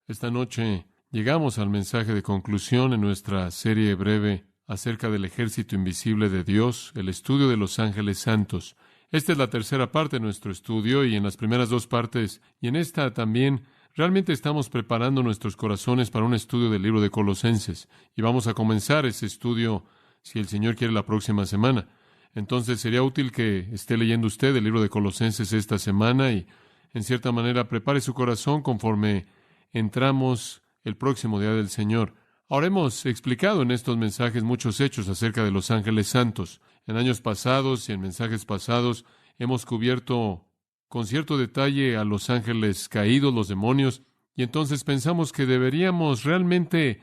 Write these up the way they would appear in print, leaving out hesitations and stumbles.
Esta noche llegamos al mensaje de conclusión en nuestra serie breve acerca del ejército invisible de Dios, el estudio de los ángeles santos. Esta es la tercera parte de nuestro estudio y en las primeras dos partes y en esta también realmente estamos preparando nuestros corazones para un estudio del libro de Colosenses y vamos a comenzar ese estudio, si el Señor quiere, la próxima semana. Entonces sería útil que esté leyendo usted el libro de Colosenses esta semana y en cierta manera prepare su corazón conforme entramos el próximo día del Señor. Ahora hemos explicado en estos mensajes muchos hechos acerca de los ángeles santos. En años pasados y en mensajes pasados hemos cubierto con cierto detalle a los ángeles caídos, los demonios, y entonces pensamos que deberíamos realmente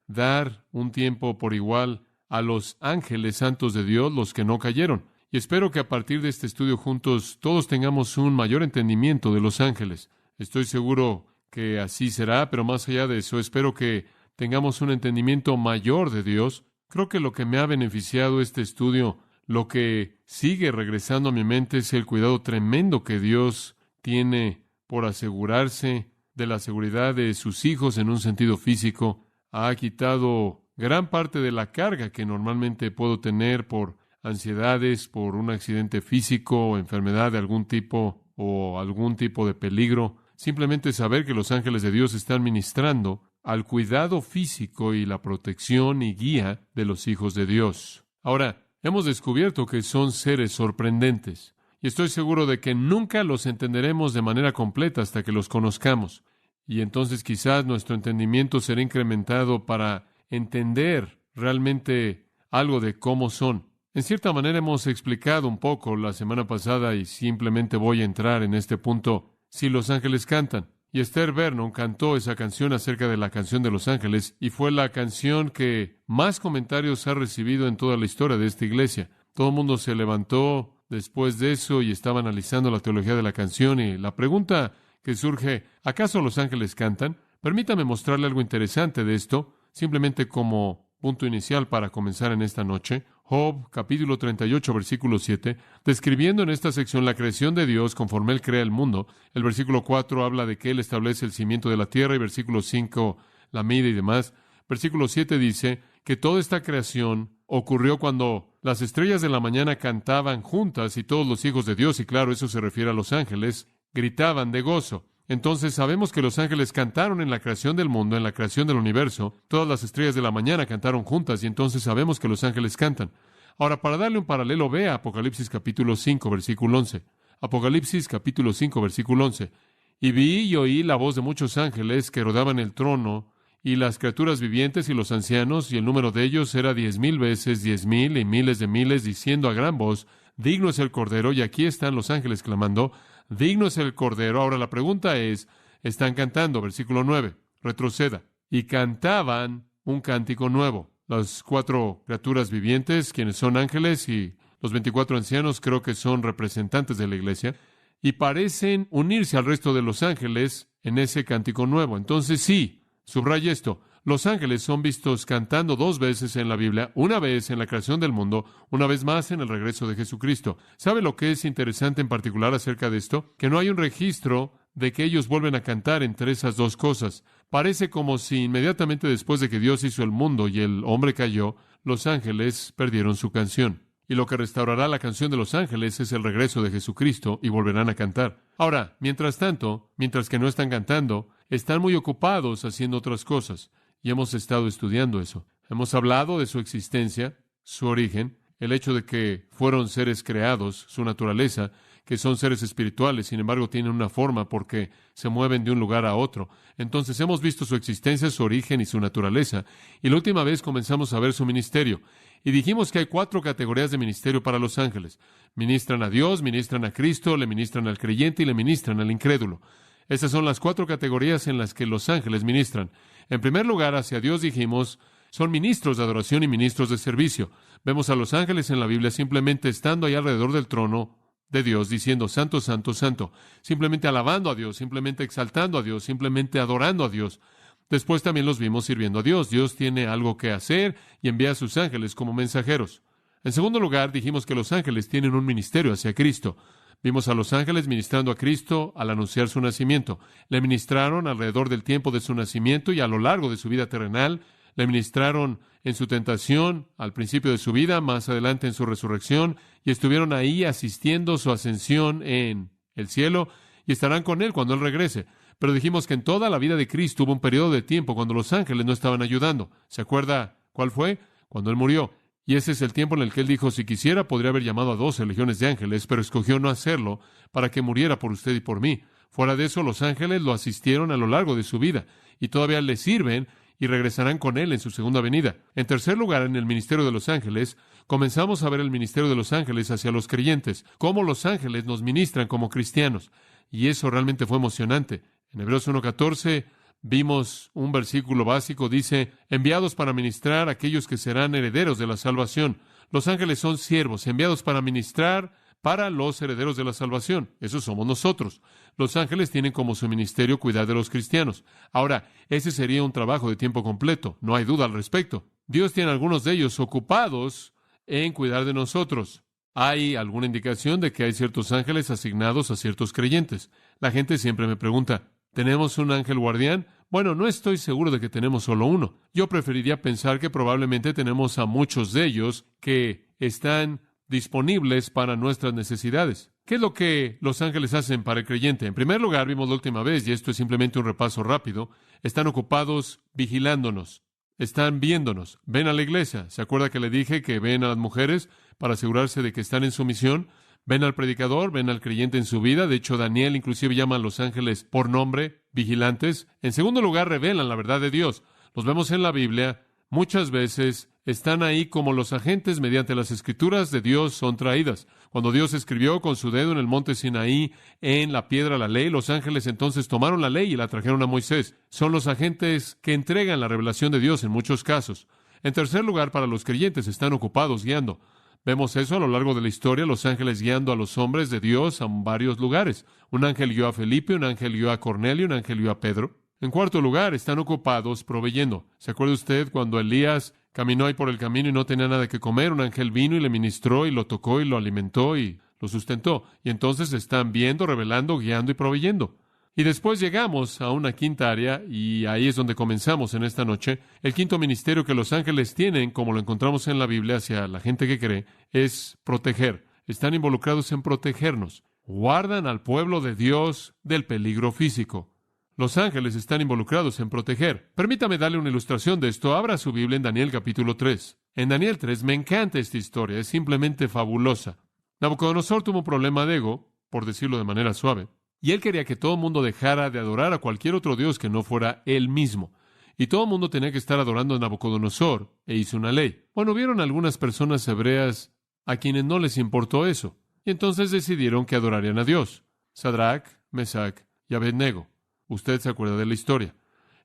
dar un tiempo por igual a los ángeles santos de Dios, los que no cayeron. Y espero que a partir de este estudio juntos todos tengamos un mayor entendimiento de los ángeles. Estoy seguro que así será, pero más allá de eso, espero que tengamos un entendimiento mayor de Dios. Creo que lo que me ha beneficiado este estudio, lo que sigue regresando a mi mente, es el cuidado tremendo que Dios tiene por asegurarse de la seguridad de sus hijos en un sentido físico. Ha quitado gran parte de la carga que normalmente puedo tener por ansiedades, por un accidente físico o enfermedad de algún tipo o algún tipo de peligro. Simplemente saber que los ángeles de Dios están ministrando al cuidado físico y la protección y guía de los hijos de Dios. Ahora, hemos descubierto que son seres sorprendentes, y estoy seguro de que nunca los entenderemos de manera completa hasta que los conozcamos. Y entonces quizás nuestro entendimiento será incrementado para entender realmente algo de cómo son. En cierta manera hemos explicado un poco la semana pasada y simplemente voy a entrar en este punto. Si los ángeles cantan. Y Esther Vernon cantó esa canción acerca de la canción de los ángeles y fue la canción que más comentarios ha recibido en toda la historia de esta iglesia. Todo el mundo se levantó después de eso y estaba analizando la teología de la canción y la pregunta que surge, ¿acaso los ángeles cantan? Permítame mostrarle algo interesante de esto, simplemente como punto inicial para comenzar en esta noche. Job, capítulo 38, versículo 7, describiendo en esta sección la creación de Dios conforme Él crea el mundo. El versículo 4 habla de que Él establece el cimiento de la tierra y versículo 5 la mide y demás. Versículo 7 dice que toda esta creación ocurrió cuando las estrellas de la mañana cantaban juntas y todos los hijos de Dios, y claro, eso se refiere a los ángeles, gritaban de gozo. Entonces sabemos que los ángeles cantaron en la creación del mundo, en la creación del universo. Todas las estrellas de la mañana cantaron juntas y entonces sabemos que los ángeles cantan. Ahora, para darle un paralelo, vea Apocalipsis capítulo 5, versículo 11. Apocalipsis capítulo 5, versículo 11. Y vi y oí la voz de muchos ángeles que rodeaban el trono y las criaturas vivientes y los ancianos, y el número de ellos era 10,000 veces 10,000 y miles de miles, diciendo a gran voz, digno es el Cordero, y aquí están los ángeles clamando, digno es el Cordero. Ahora la pregunta es, están cantando, versículo 9, retroceda, y cantaban un cántico nuevo. Las 4 criaturas vivientes, quienes son ángeles, y los 24 ancianos creo que son representantes de la iglesia, y parecen unirse al resto de los ángeles en ese cántico nuevo. Entonces sí, subraya esto, los ángeles son vistos cantando 2 veces en la Biblia, una vez en la creación del mundo, una vez más en el regreso de Jesucristo. ¿Sabe lo que es interesante en particular acerca de esto? Que no hay un registro de que ellos vuelven a cantar entre esas 2 cosas. Parece como si inmediatamente después de que Dios hizo el mundo y el hombre cayó, los ángeles perdieron su canción. Y lo que restaurará la canción de los ángeles es el regreso de Jesucristo y volverán a cantar. Ahora, mientras tanto, mientras que no están cantando, están muy ocupados haciendo otras cosas. Y hemos estado estudiando eso. Hemos hablado de su existencia, su origen, el hecho de que fueron seres creados, su naturaleza, que son seres espirituales, sin embargo tienen una forma porque se mueven de un lugar a otro. Entonces hemos visto su existencia, su origen y su naturaleza. Y la última vez comenzamos a ver su ministerio. Y dijimos que hay 4 categorías de ministerio para los ángeles. Ministran a Dios, ministran a Cristo, le ministran al creyente y le ministran al incrédulo. Estas son las 4 categorías en las que los ángeles ministran. En primer lugar, hacia Dios dijimos, son ministros de adoración y ministros de servicio. Vemos a los ángeles en la Biblia simplemente estando ahí alrededor del trono de Dios, diciendo, Santo, Santo, Santo. Simplemente alabando a Dios, simplemente exaltando a Dios, simplemente adorando a Dios. Después también los vimos sirviendo a Dios. Dios tiene algo que hacer y envía a sus ángeles como mensajeros. En segundo lugar, dijimos que los ángeles tienen un ministerio hacia Cristo. Vimos a los ángeles ministrando a Cristo al anunciar su nacimiento. Le ministraron alrededor del tiempo de su nacimiento y a lo largo de su vida terrenal. Le ministraron en su tentación, al principio de su vida, más adelante en su resurrección, y estuvieron ahí asistiendo su ascensión en el cielo, y estarán con Él cuando Él regrese. Pero dijimos que en toda la vida de Cristo hubo un periodo de tiempo cuando los ángeles no estaban ayudando. ¿Se acuerda cuál fue? Cuando Él murió. Y ese es el tiempo en el que Él dijo, si quisiera, podría haber llamado a 12 legiones de ángeles, pero escogió no hacerlo para que muriera por usted y por mí. Fuera de eso, los ángeles lo asistieron a lo largo de su vida, y todavía le sirven y regresarán con Él en su segunda venida. En tercer lugar, en el ministerio de los ángeles, comenzamos a ver el ministerio de los ángeles hacia los creyentes, cómo los ángeles nos ministran como cristianos. Y eso realmente fue emocionante. En Hebreos 1:14 vimos un versículo básico, dice, enviados para ministrar a aquellos que serán herederos de la salvación. Los ángeles son siervos, enviados para ministrar para los herederos de la salvación. Esos somos nosotros. Los ángeles tienen como su ministerio cuidar de los cristianos. Ahora, ese sería un trabajo de tiempo completo, no hay duda al respecto. Dios tiene a algunos de ellos ocupados en cuidar de nosotros. Hay alguna indicación de que hay ciertos ángeles asignados a ciertos creyentes. La gente siempre me pregunta, ¿tenemos un ángel guardián? Bueno, no estoy seguro de que tenemos solo uno. Yo preferiría pensar que probablemente tenemos a muchos de ellos que están disponibles para nuestras necesidades. ¿Qué es lo que los ángeles hacen para el creyente? En primer lugar, vimos la última vez, y esto es simplemente un repaso rápido, están ocupados vigilándonos, están viéndonos, ven a la iglesia. ¿Se acuerda que le dije que ven a las mujeres para asegurarse de que están en su misión? Ven al predicador, ven al creyente en su vida. De hecho, Daniel inclusive llama a los ángeles por nombre, vigilantes. En segundo lugar, revelan la verdad de Dios. Los vemos en la Biblia. Muchas veces están ahí como los agentes mediante las escrituras de Dios son traídas. Cuando Dios escribió con su dedo en el monte Sinaí, en la piedra, la ley, los ángeles entonces tomaron la ley y la trajeron a Moisés. Son los agentes que entregan la revelación de Dios en muchos casos. En tercer lugar, para los creyentes, están ocupados guiando. Vemos eso a lo largo de la historia, los ángeles guiando a los hombres de Dios a varios lugares. Un ángel guió a Felipe, un ángel guió a Cornelio, un ángel guió a Pedro. En cuarto lugar, están ocupados proveyendo. ¿Se acuerda usted cuando Elías caminó ahí por el camino y no tenía nada que comer? Un ángel vino y le ministró y lo tocó y lo alimentó y lo sustentó. Y entonces están viendo, revelando, guiando y proveyendo. Y después llegamos a una quinta área, y ahí es donde comenzamos en esta noche. El quinto ministerio que los ángeles tienen, como lo encontramos en la Biblia hacia la gente que cree, es proteger. Están involucrados en protegernos. Guardan al pueblo de Dios del peligro físico. Los ángeles están involucrados en proteger. Permítame darle una ilustración de esto. Abra su Biblia en Daniel capítulo 3. En Daniel 3 me encanta esta historia, es simplemente fabulosa. Nabucodonosor tuvo un problema de ego, por decirlo de manera suave, y él quería que todo el mundo dejara de adorar a cualquier otro dios que no fuera él mismo. Y todo el mundo tenía que estar adorando a Nabucodonosor, e hizo una ley. Bueno, vieron algunas personas hebreas a quienes no les importó eso, y entonces decidieron que adorarían a Dios. Sadrach, Mesach y Abednego. Usted se acuerda de la historia.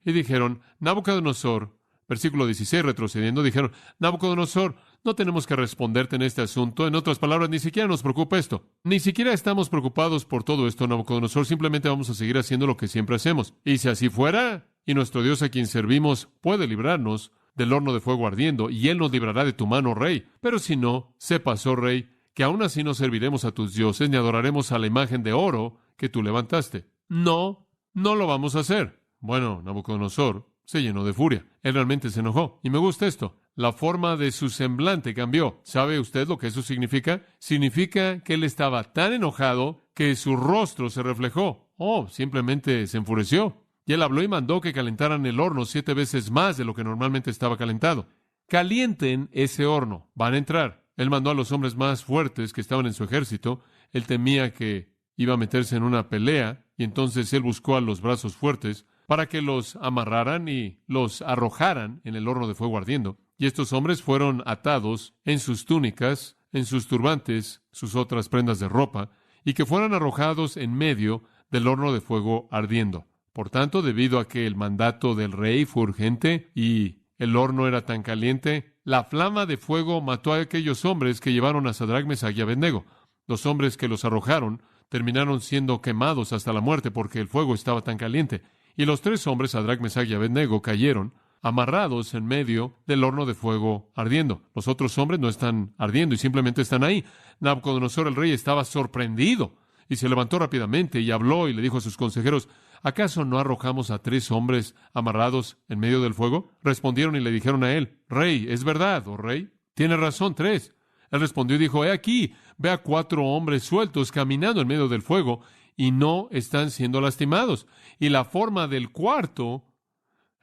Y dijeron, Nabucodonosor, versículo 16, retrocediendo, dijeron, Nabucodonosor, no tenemos que responderte en este asunto. En otras palabras, ni siquiera nos preocupa esto. Ni siquiera estamos preocupados por todo esto, Nabucodonosor. Simplemente vamos a seguir haciendo lo que siempre hacemos. Y si así fuera, y nuestro Dios a quien servimos puede librarnos del horno de fuego ardiendo, y Él nos librará de tu mano, rey. Pero si no, sepas, oh rey, que aún así no serviremos a tus dioses, ni adoraremos a la imagen de oro que tú levantaste. No lo vamos a hacer. Bueno, Nabucodonosor se llenó de furia. Él realmente se enojó. Y me gusta esto. La forma de su semblante cambió. ¿Sabe usted lo que eso significa? Significa que él estaba tan enojado que su rostro se reflejó. Simplemente se enfureció. Y él habló y mandó que calentaran el horno 7 veces más de lo que normalmente estaba calentado. Calienten ese horno. Van a entrar. Él mandó a los hombres más fuertes que estaban en su ejército. Él temía que iba a meterse en una pelea, y entonces él buscó a los brazos fuertes para que los amarraran y los arrojaran en el horno de fuego ardiendo. Y estos hombres fueron atados en sus túnicas, en sus turbantes, sus otras prendas de ropa, y que fueran arrojados en medio del horno de fuego ardiendo. Por tanto, debido a que el mandato del rey fue urgente y el horno era tan caliente, la flama de fuego mató a aquellos hombres que llevaron a Sadrach, Mesach y Abednego. Los hombres que los arrojaron terminaron siendo quemados hasta la muerte porque el fuego estaba tan caliente. Y los 3 hombres, Sadrach, Mesach y Abednego, cayeron amarrados en medio del horno de fuego ardiendo. Los otros hombres no están ardiendo y simplemente están ahí. Nabucodonosor el rey estaba sorprendido. Y se levantó rápidamente y habló y le dijo a sus consejeros, ¿acaso no arrojamos a 3 hombres amarrados en medio del fuego? Respondieron y le dijeron a él, Rey, ¿es verdad, oh rey? Tiene razón, 3. Él respondió y dijo, he aquí, ve a 4 hombres sueltos caminando en medio del fuego y no están siendo lastimados. Y la forma del cuarto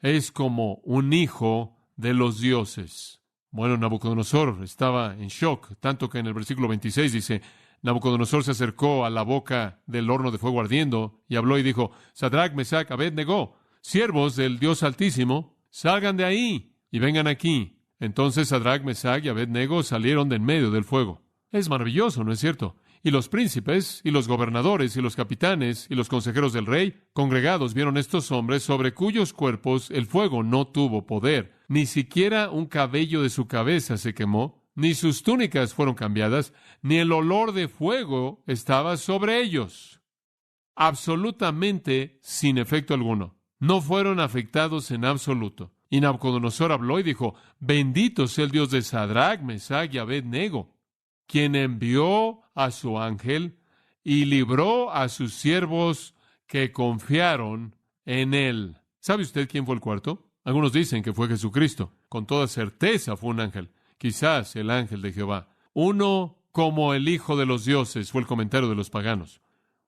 es como un hijo de los dioses. Bueno, Nabucodonosor estaba en shock, tanto que en el versículo 26 dice, Nabucodonosor se acercó a la boca del horno de fuego ardiendo y habló y dijo, Sadrach, Mesach, Abed-Negó, siervos del Dios Altísimo, salgan de ahí y vengan aquí. Entonces Sadrach, Mesach y Abed-Nego salieron de en medio del fuego. Es maravilloso, ¿no es cierto? Y los príncipes, y los gobernadores, y los capitanes, y los consejeros del rey, congregados, vieron estos hombres sobre cuyos cuerpos el fuego no tuvo poder. Ni siquiera un cabello de su cabeza se quemó, ni sus túnicas fueron cambiadas, ni el olor de fuego estaba sobre ellos. Absolutamente sin efecto alguno. No fueron afectados en absoluto. Y Nabucodonosor habló y dijo, bendito sea el Dios de Sadrach, Mesach y Abed-Nego, quien envió a su ángel y libró a sus siervos que confiaron en él. ¿Sabe usted quién fue el cuarto? Algunos dicen que fue Jesucristo. Con toda certeza fue un ángel. Quizás el ángel de Jehová. Uno como el Hijo de los dioses, fue el comentario de los paganos.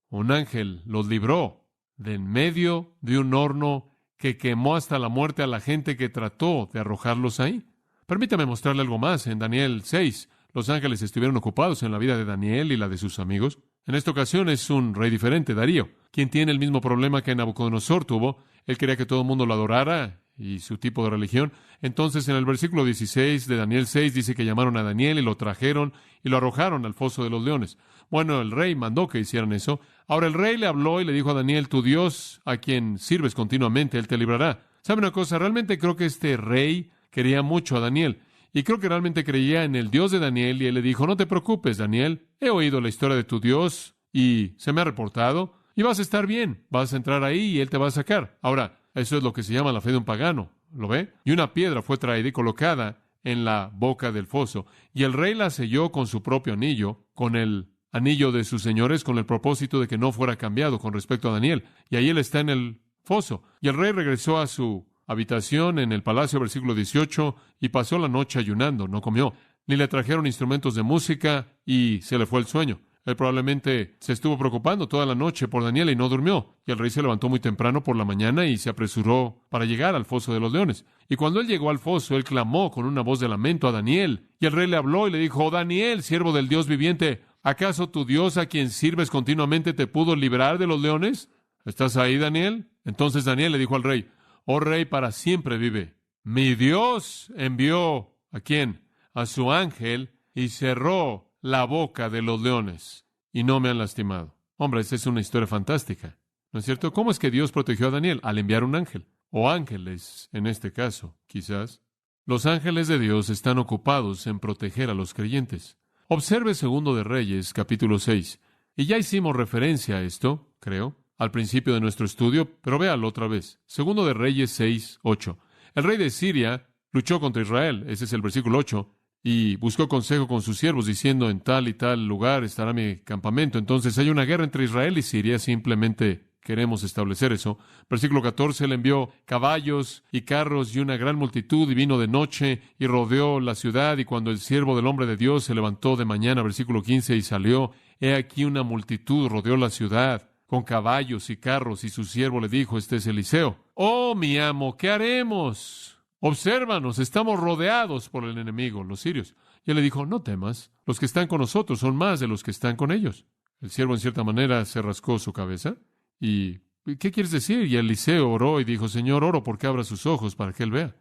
Un ángel los libró de en medio de un horno que quemó hasta la muerte a la gente que trató de arrojarlos ahí. Permítame mostrarle algo más. En Daniel 6, los ángeles estuvieron ocupados en la vida de Daniel y la de sus amigos. En esta ocasión es un rey diferente, Darío, quien tiene el mismo problema que Nabucodonosor tuvo. Él quería que todo el mundo lo adorara y su tipo de religión. Entonces, en el versículo 16 de Daniel 6 dice que llamaron a Daniel y lo trajeron y lo arrojaron al foso de los leones. Bueno, el rey mandó que hicieran eso. Ahora el rey le habló y le dijo a Daniel, tu Dios, a quien sirves continuamente, él te librará. ¿Sabe una cosa? Realmente creo que este rey quería mucho a Daniel. Y creo que realmente creía en el Dios de Daniel, y él le dijo, no te preocupes, Daniel, he oído la historia de tu Dios y se me ha reportado, y vas a estar bien, vas a entrar ahí y él te va a sacar. Ahora, eso es lo que se llama la fe de un pagano, ¿lo ve? Y una piedra fue traída y colocada en la boca del foso, y el rey la selló con su propio anillo, con el anillo de sus señores, con el propósito de que no fuera cambiado con respecto a Daniel. Y ahí él está en el foso. Y el rey regresó a su habitación en el palacio, versículo 18, y pasó la noche ayunando, no comió, ni le trajeron instrumentos de música, y se le fue el sueño. Él probablemente se estuvo preocupando toda la noche por Daniel y no durmió. Y el rey se levantó muy temprano por la mañana y se apresuró para llegar al foso de los leones. Y cuando él llegó al foso, él clamó con una voz de lamento a Daniel. Y el rey le habló y le dijo, oh Daniel, siervo del Dios viviente, ¿acaso tu Dios a quien sirves continuamente te pudo librar de los leones? ¿Estás ahí, Daniel? Entonces Daniel le dijo al rey, oh rey, para siempre vive. Mi Dios envió, ¿a quién? A su ángel y cerró la boca de los leones y no me han lastimado. Hombre, esa es una historia fantástica, ¿no es cierto? ¿Cómo es que Dios protegió a Daniel? Al enviar un ángel, o ángeles en este caso, quizás. Los ángeles de Dios están ocupados en proteger a los creyentes. Observe Segundo de Reyes, capítulo 6. Y ya hicimos referencia a esto, creo, al principio de nuestro estudio, pero véalo otra vez. Segundo de Reyes 6, 8. El rey de Siria luchó contra Israel, ese es el versículo 8, y buscó consejo con sus siervos, diciendo, en tal y tal lugar estará mi campamento. Entonces hay una guerra entre Israel y Siria, simplemente queremos establecer eso. Versículo 14, él envió caballos y carros y una gran multitud, y vino de noche y rodeó la ciudad, y cuando el siervo del hombre de Dios se levantó de mañana, versículo 15, y salió, he aquí una multitud rodeó la ciudad, con caballos y carros, y su siervo le dijo, este es Eliseo, oh mi amo, ¿qué haremos? Obsérvanos, estamos rodeados por el enemigo, los sirios. Y él le dijo, no temas, los que están con nosotros son más de los que están con ellos. El siervo en cierta manera se rascó su cabeza. ¿Y qué quieres decir? Y Eliseo oró y dijo, Señor, oro porque abra sus ojos para que él vea.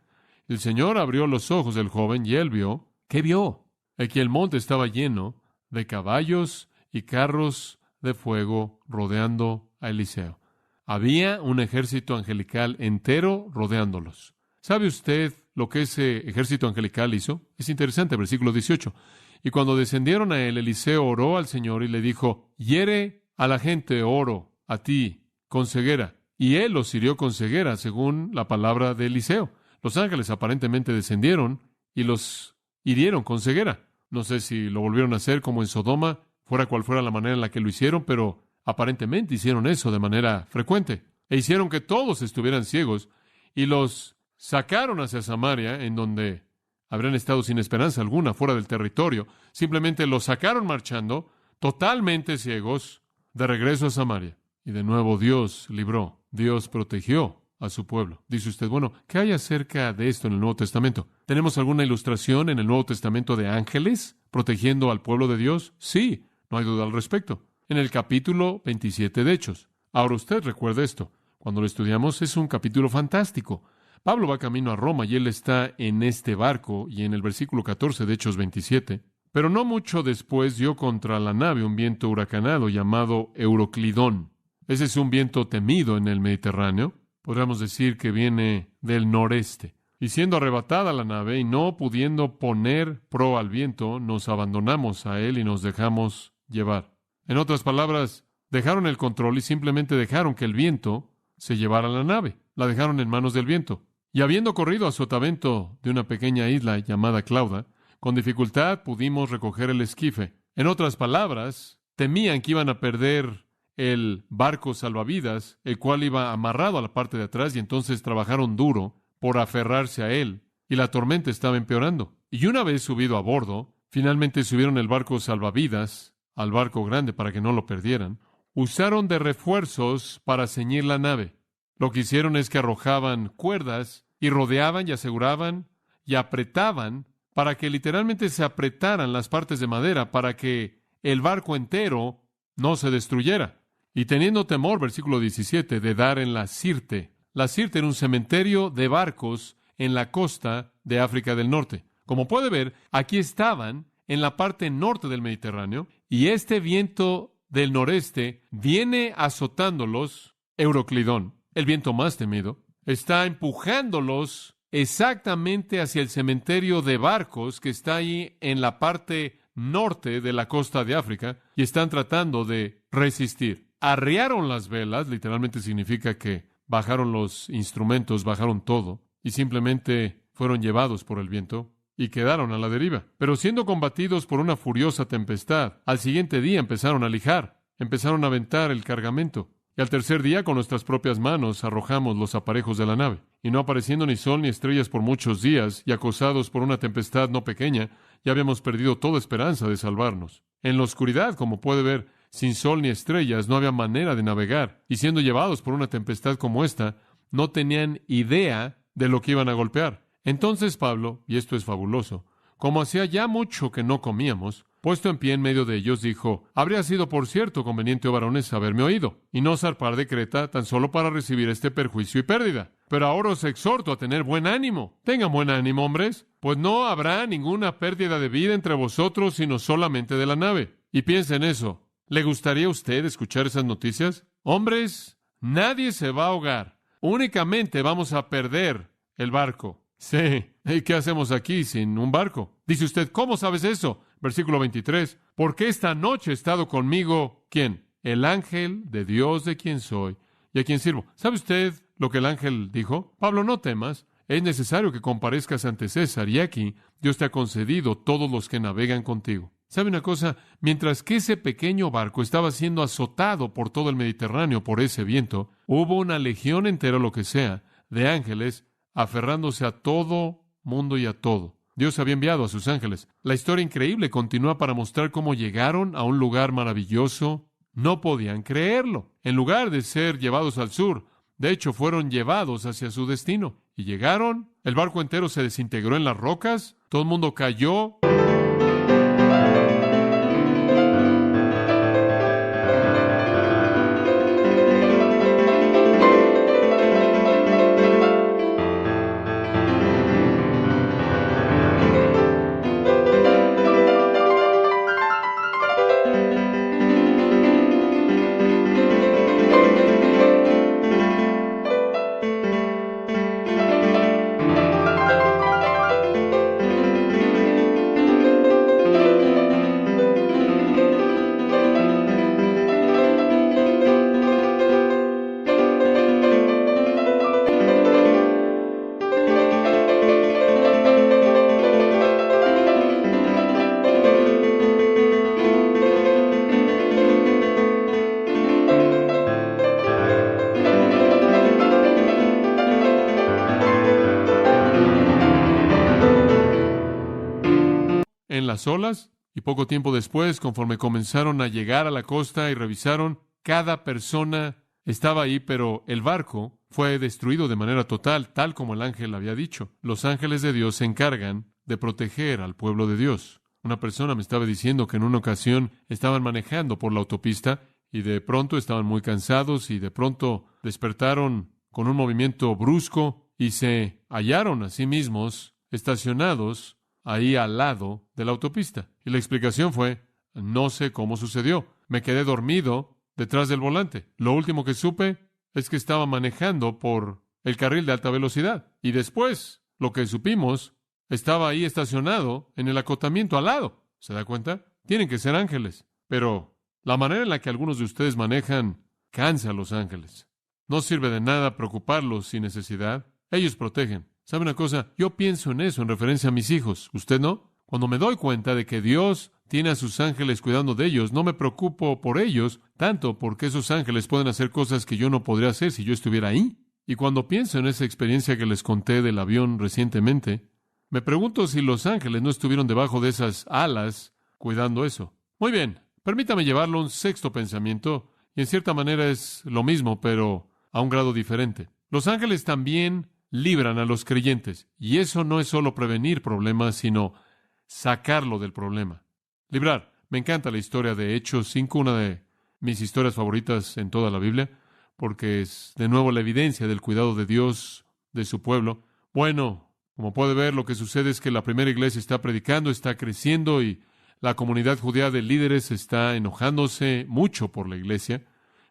El Señor abrió los ojos del joven y él vio. ¿Qué vio? Que el monte estaba lleno de caballos y carros de fuego rodeando a Eliseo. Había un ejército angelical entero rodeándolos. ¿Sabe usted lo que ese ejército angelical hizo? Es interesante, versículo 18. Y cuando descendieron a él, Eliseo oró al Señor y le dijo, hiere a la gente, oro a ti, con ceguera. Y él los hirió con ceguera, según la palabra de Eliseo. Los ángeles aparentemente descendieron y los hirieron con ceguera. No sé si lo volvieron a hacer como en Sodoma, fuera cual fuera la manera en la que lo hicieron, pero aparentemente hicieron eso de manera frecuente. E hicieron que todos estuvieran ciegos y los sacaron hacia Samaria, en donde habrían estado sin esperanza alguna fuera del territorio. Simplemente los sacaron marchando, totalmente ciegos, de regreso a Samaria. Y de nuevo Dios libró, Dios protegió a su pueblo. Dice usted, bueno, ¿qué hay acerca de esto en el Nuevo Testamento? ¿Tenemos alguna ilustración en el Nuevo Testamento de ángeles protegiendo al pueblo de Dios? Sí, no hay duda al respecto. En el capítulo 27 de Hechos. Ahora usted recuerda esto. Cuando lo estudiamos es un capítulo fantástico. Pablo va camino a Roma y él está en este barco, y en el versículo 14 de Hechos 27. Pero no mucho después dio contra la nave un viento huracanado llamado Euroclidón. Ese es un viento temido en el Mediterráneo. Podríamos decir que viene del noreste. Y siendo arrebatada la nave y no pudiendo poner proa al viento, nos abandonamos a él y nos dejamos llevar. En otras palabras, dejaron el control y simplemente dejaron que el viento se llevara la nave. La dejaron en manos del viento. Y habiendo corrido a sotavento de una pequeña isla llamada Clauda, con dificultad pudimos recoger el esquife. En otras palabras, temían que iban a perder el barco salvavidas, el cual iba amarrado a la parte de atrás, y entonces trabajaron duro por aferrarse a él, y la tormenta estaba empeorando. Y una vez subido a bordo, finalmente subieron el barco salvavidas al barco grande para que no lo perdieran. Usaron de refuerzos para ceñir la nave. Lo que hicieron es que arrojaban cuerdas y rodeaban y aseguraban y apretaban para que literalmente se apretaran las partes de madera para que el barco entero no se destruyera. Y teniendo temor, versículo 17, de dar en la Sirte. La Sirte era un cementerio de barcos en la costa de África del Norte. Como puede ver, aquí estaban en la parte norte del Mediterráneo, y este viento del noreste viene azotándolos, Euroclidón, el viento más temido, está empujándolos exactamente hacia el cementerio de barcos que está ahí en la parte norte de la costa de África, y están tratando de resistir. Arriaron las velas, literalmente significa que bajaron los instrumentos, bajaron todo, y simplemente fueron llevados por el viento y quedaron a la deriva. Pero siendo combatidos por una furiosa tempestad, al siguiente día empezaron a lijar, empezaron a aventar el cargamento. Y al tercer día, con nuestras propias manos, arrojamos los aparejos de la nave. Y no apareciendo ni sol ni estrellas por muchos días, y acosados por una tempestad no pequeña, ya habíamos perdido toda esperanza de salvarnos. En la oscuridad, como puede ver, sin sol ni estrellas, no había manera de navegar. Y siendo llevados por una tempestad como esta, no tenían idea de lo que iban a golpear. Entonces Pablo, y esto es fabuloso, como hacía ya mucho que no comíamos, puesto en pie en medio de ellos, dijo: habría sido, por cierto, conveniente, oh varones, haberme oído, y no zarpar de Creta tan solo para recibir este perjuicio y pérdida. Pero ahora os exhorto a tener buen ánimo. Tengan buen ánimo, hombres, pues no habrá ninguna pérdida de vida entre vosotros, sino solamente de la nave. Y piensa en eso. ¿Le gustaría a usted escuchar esas noticias? Hombres, nadie se va a ahogar. Únicamente vamos a perder el barco. Sí. ¿Y qué hacemos aquí sin un barco? Dice usted, ¿cómo sabes eso? Versículo 23. Porque esta noche ha estado conmigo, ¿quién? El ángel de Dios de quien soy y a quien sirvo. ¿Sabe usted lo que el ángel dijo? Pablo, no temas. Es necesario que comparezcas ante César, y aquí Dios te ha concedido todos los que navegan contigo. ¿Sabe una cosa? Mientras que ese pequeño barco estaba siendo azotado por todo el Mediterráneo por ese viento, hubo una legión entera, lo que sea, de ángeles aferrándose a todo mundo y a todo. Dios había enviado a sus ángeles. La historia increíble continúa para mostrar cómo llegaron a un lugar maravilloso. No podían creerlo. En lugar de ser llevados al sur, de hecho, fueron llevados hacia su destino. Y llegaron, el barco entero se desintegró en las rocas, todo el mundo cayó. en las olas, y poco tiempo después, conforme comenzaron a llegar a la costa y revisaron, cada persona estaba ahí, pero el barco fue destruido de manera total, tal como el ángel había dicho. Los ángeles de Dios se encargan de proteger al pueblo de Dios. Una persona me estaba diciendo que en una ocasión estaban manejando por la autopista y de pronto estaban muy cansados y de pronto despertaron con un movimiento brusco y se hallaron a sí mismos estacionados ahí al lado de la autopista. Y la explicación fue, no sé cómo sucedió. Me quedé dormido detrás del volante. Lo último que supe es que estaba manejando por el carril de alta velocidad. Y después, lo que supimos, estaba ahí estacionado en el acotamiento al lado. ¿Se da cuenta? Tienen que ser ángeles. Pero la manera en la que algunos de ustedes manejan cansa a los ángeles. No sirve de nada preocuparlos sin necesidad. Ellos protegen. ¿Sabe una cosa? Yo pienso en eso en referencia a mis hijos. ¿Usted no? Cuando me doy cuenta de que Dios tiene a sus ángeles cuidando de ellos, no me preocupo por ellos, tanto porque esos ángeles pueden hacer cosas que yo no podría hacer si yo estuviera ahí. Y cuando pienso en esa experiencia que les conté del avión recientemente, me pregunto si los ángeles no estuvieron debajo de esas alas cuidando eso. Muy bien, permítame llevarlo a un sexto pensamiento, y en cierta manera es lo mismo, pero a un grado diferente. Los ángeles también libran a los creyentes, y eso no es solo prevenir problemas, sino sacarlo del problema. Librar. Me encanta la historia de Hechos 5, una de mis historias favoritas en toda la Biblia, porque es de nuevo la evidencia del cuidado de Dios de su pueblo. Bueno, como puede ver, lo que sucede es que la primera iglesia está predicando, está creciendo y la comunidad judía de líderes está enojándose mucho por la iglesia.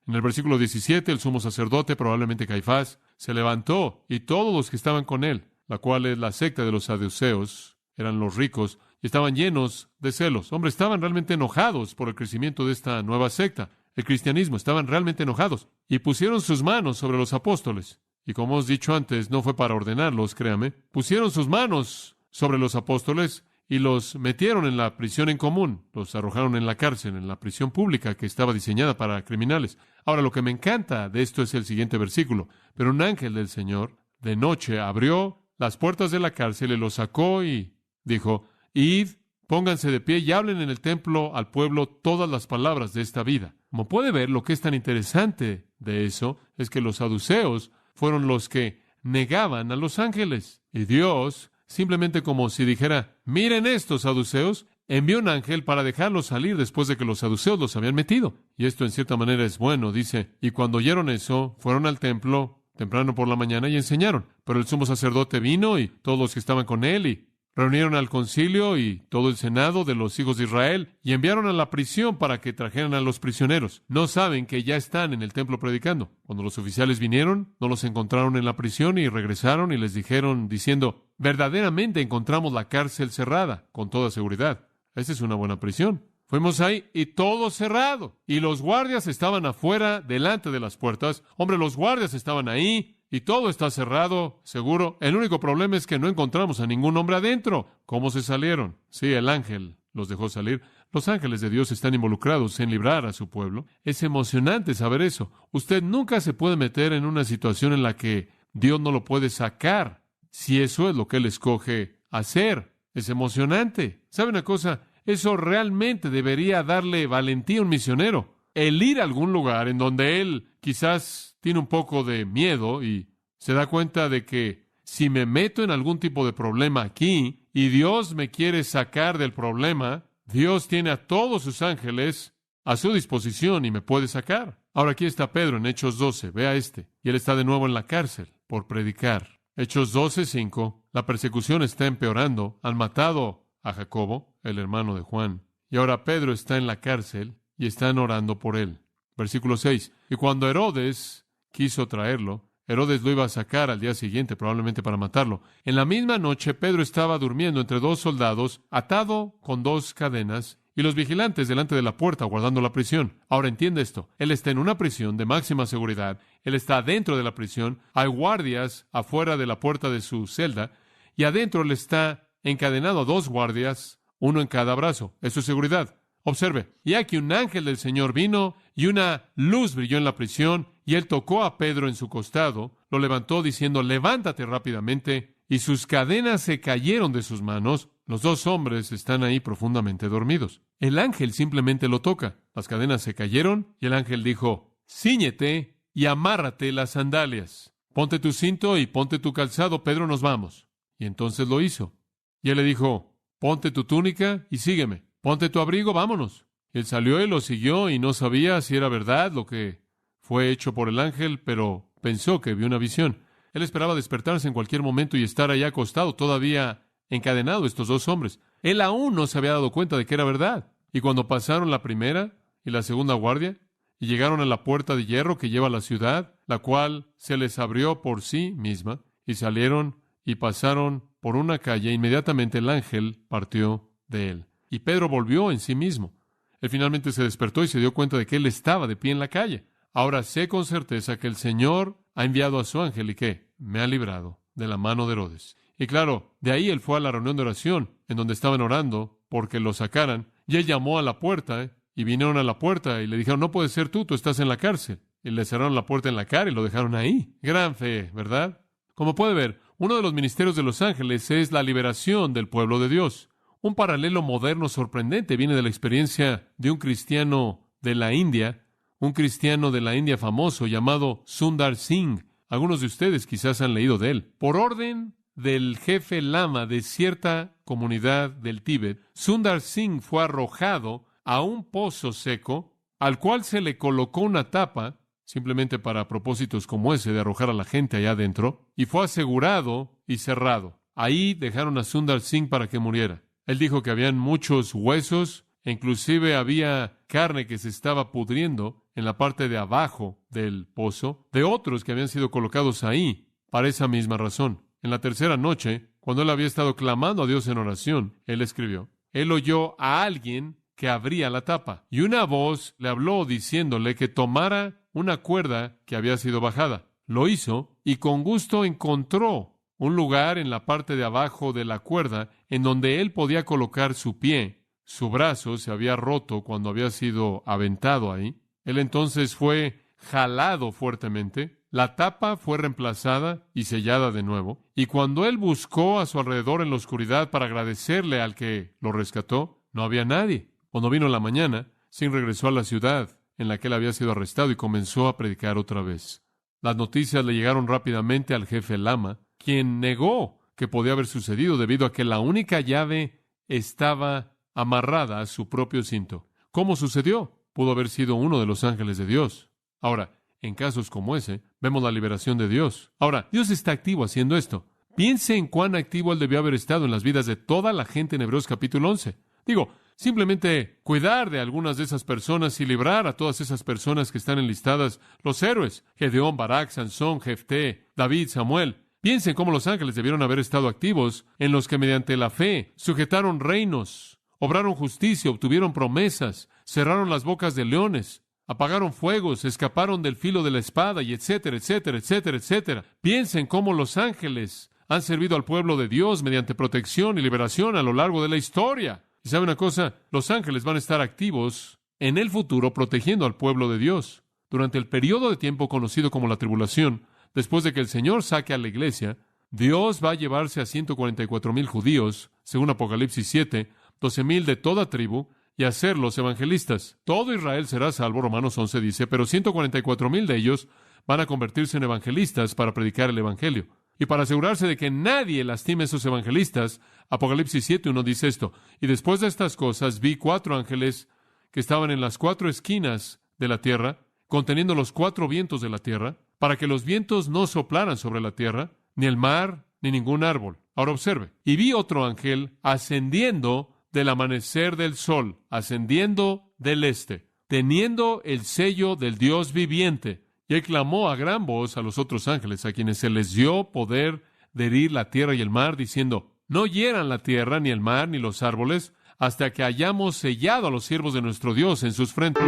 En el versículo 17, el sumo sacerdote, probablemente Caifás, se levantó y todos los que estaban con él, la cual es la secta de los saduceos, eran los ricos, y estaban llenos de celos. Hombre, estaban realmente enojados por el crecimiento de esta nueva secta, el cristianismo. Estaban realmente enojados y pusieron sus manos sobre los apóstoles. Y como os he dicho antes, no fue para ordenarlos, créame. Pusieron sus manos sobre los apóstoles y los metieron en la prisión en común. Los arrojaron en la cárcel, en la prisión pública que estaba diseñada para criminales. Ahora, lo que me encanta de esto es el siguiente versículo. Pero un ángel del Señor, de noche, abrió las puertas de la cárcel y los sacó y dijo: Id, pónganse de pie y hablen en el templo al pueblo todas las palabras de esta vida. Como puede ver, lo que es tan interesante de eso es que los saduceos fueron los que negaban a los ángeles. Y Dios, simplemente como si dijera: miren estos saduceos, envió un ángel para dejarlos salir después de que los saduceos los habían metido. Y esto en cierta manera es bueno, dice. Y cuando oyeron eso, fueron al templo temprano por la mañana y enseñaron. Pero el sumo sacerdote vino y todos los que estaban con él y reunieron al concilio y todo el senado de los hijos de Israel y enviaron a la prisión para que trajeran a los prisioneros. No saben que ya están en el templo predicando. Cuando los oficiales vinieron, no los encontraron en la prisión y regresaron y les dijeron diciendo: verdaderamente encontramos la cárcel cerrada, con toda seguridad. Esa es una buena prisión. Fuimos ahí y todo cerrado. Y los guardias estaban afuera, delante de las puertas. Hombre, los guardias estaban ahí. Y todo está cerrado, seguro. El único problema es que no encontramos a ningún hombre adentro. ¿Cómo se salieron? Sí, el ángel los dejó salir. Los ángeles de Dios están involucrados en librar a su pueblo. Es emocionante saber eso. Usted nunca se puede meter en una situación en la que Dios no lo puede sacar, si eso es lo que Él escoge hacer. Es emocionante. ¿Sabe una cosa? Eso realmente debería darle valentía a un misionero. El ir a algún lugar en donde él quizás tiene un poco de miedo y se da cuenta de que si me meto en algún tipo de problema aquí y Dios me quiere sacar del problema, Dios tiene a todos sus ángeles a su disposición y me puede sacar. Ahora aquí está Pedro en Hechos 12, vea y él está de nuevo en la cárcel por predicar. Hechos 12:5, la persecución está empeorando. Han matado a Jacobo, el hermano de Juan, y ahora Pedro está en la cárcel y están orando por él. Versículo 6. Y cuando Herodes quiso traerlo, Herodes lo iba a sacar al día siguiente, probablemente para matarlo. En la misma noche, Pedro estaba durmiendo entre dos soldados, atado con dos cadenas, y los vigilantes delante de la puerta guardando la prisión. Ahora entiende esto. Él está en una prisión de máxima seguridad. Él está dentro de la prisión. Hay guardias afuera de la puerta de su celda, y adentro él está encadenado a dos guardias, uno en cada brazo. Eso es seguridad. Observe, y aquí un ángel del Señor vino y una luz brilló en la prisión y él tocó a Pedro en su costado, lo levantó diciendo: levántate rápidamente, y sus cadenas se cayeron de sus manos. Los dos hombres están ahí profundamente dormidos. El ángel simplemente lo toca. Las cadenas se cayeron y el ángel dijo, «Cíñete y amárrate las sandalias. Ponte tu cinto y ponte tu calzado, Pedro, nos vamos». Y entonces lo hizo. Y él le dijo, «Ponte tu túnica y sígueme. Ponte tu abrigo, vámonos». Y él salió y lo siguió y no sabía si era verdad lo que fue hecho por el ángel, pero pensó que vio una visión. Él esperaba despertarse en cualquier momento y estar allá acostado, todavía encadenado, estos dos hombres. Él aún no se había dado cuenta de que era verdad. Y cuando pasaron la primera y la segunda guardia, y llegaron a la puerta de hierro que lleva a la ciudad, la cual se les abrió por sí misma, y salieron y pasaron por una calle, inmediatamente el ángel partió de él. Y Pedro volvió en sí mismo. Él finalmente se despertó y se dio cuenta de que él estaba de pie en la calle. Ahora sé con certeza que el Señor ha enviado a su ángel y que me ha librado de la mano de Herodes. Y claro, de ahí él fue a la reunión de oración, en donde estaban orando porque lo sacaran, y él llamó a la puerta, y vinieron a la puerta y le dijeron, no puedes ser tú estás en la cárcel. Y le cerraron la puerta en la cara y lo dejaron ahí. Gran fe, ¿verdad? Como puede ver, uno de los ministerios de los ángeles es la liberación del pueblo de Dios. Un paralelo moderno sorprendente viene de la experiencia de un cristiano de la India, famoso llamado Sundar Singh. Algunos de ustedes quizás han leído de él. Por orden del jefe lama de cierta comunidad del Tíbet, Sundar Singh fue arrojado a un pozo seco, al cual se le colocó una tapa, simplemente para propósitos como ese, de arrojar a la gente allá adentro, y fue asegurado y cerrado. Ahí dejaron a Sundar Singh para que muriera. Él dijo que habían muchos huesos, e inclusive había carne que se estaba pudriendo en la parte de abajo del pozo, de otros que habían sido colocados ahí para esa misma razón. En la tercera noche, cuando él había estado clamando a Dios en oración, él escribió, él oyó a alguien que abría la tapa, y una voz le habló diciéndole que tomara una cuerda que había sido bajada. Lo hizo, y con gusto encontró un lugar en la parte de abajo de la cuerda en donde él podía colocar su pie. Su brazo se había roto cuando había sido aventado ahí. Él entonces fue jalado fuertemente. La tapa fue reemplazada y sellada de nuevo. Y cuando él buscó a su alrededor en la oscuridad para agradecerle al que lo rescató, no había nadie. Cuando vino la mañana, Singh regresó a la ciudad en la que él había sido arrestado y comenzó a predicar otra vez. Las noticias le llegaron rápidamente al jefe lama, quien negó que podía haber sucedido debido a que la única llave estaba amarrada a su propio cinto. ¿Cómo sucedió? Pudo haber sido uno de los ángeles de Dios. Ahora, en casos como ese, vemos la liberación de Dios. Ahora, Dios está activo haciendo esto. Piense en cuán activo Él debió haber estado en las vidas de toda la gente en Hebreos capítulo 11. Simplemente cuidar de algunas de esas personas y librar a todas esas personas que están enlistadas, los héroes, Gedeón, Barak, Sansón, Jefté, David, Samuel. Piensen cómo los ángeles debieron haber estado activos en los que mediante la fe sujetaron reinos, obraron justicia, obtuvieron promesas, cerraron las bocas de leones, apagaron fuegos, escaparon del filo de la espada y etcétera, etcétera, etcétera, etcétera. Piensen cómo los ángeles han servido al pueblo de Dios mediante protección y liberación a lo largo de la historia. Y ¿sabe una cosa? Los ángeles van a estar activos en el futuro protegiendo al pueblo de Dios. Durante el periodo de tiempo conocido como la tribulación, después de que el Señor saque a la iglesia, Dios va a llevarse a 144,000 judíos, según Apocalipsis 7, 12,000 de toda tribu, y hacerlos evangelistas. Todo Israel será salvo, Romanos 11 dice, pero 144,000 de ellos van a convertirse en evangelistas para predicar el evangelio. Y para asegurarse de que nadie lastime a esos evangelistas, Apocalipsis 7:1 dice esto, y después de estas cosas vi 4 ángeles que estaban en las 4 esquinas de la tierra, conteniendo los 4 vientos de la tierra, para que los vientos no soplaran sobre la tierra, ni el mar, ni ningún árbol. Ahora observe, y vi otro ángel ascendiendo del amanecer del sol, ascendiendo del este, teniendo el sello del Dios viviente. Y él clamó a gran voz a los otros ángeles, a quienes se les dio poder de herir la tierra y el mar, diciendo, no hieran la tierra, ni el mar, ni los árboles, hasta que hayamos sellado a los siervos de nuestro Dios en sus frentes.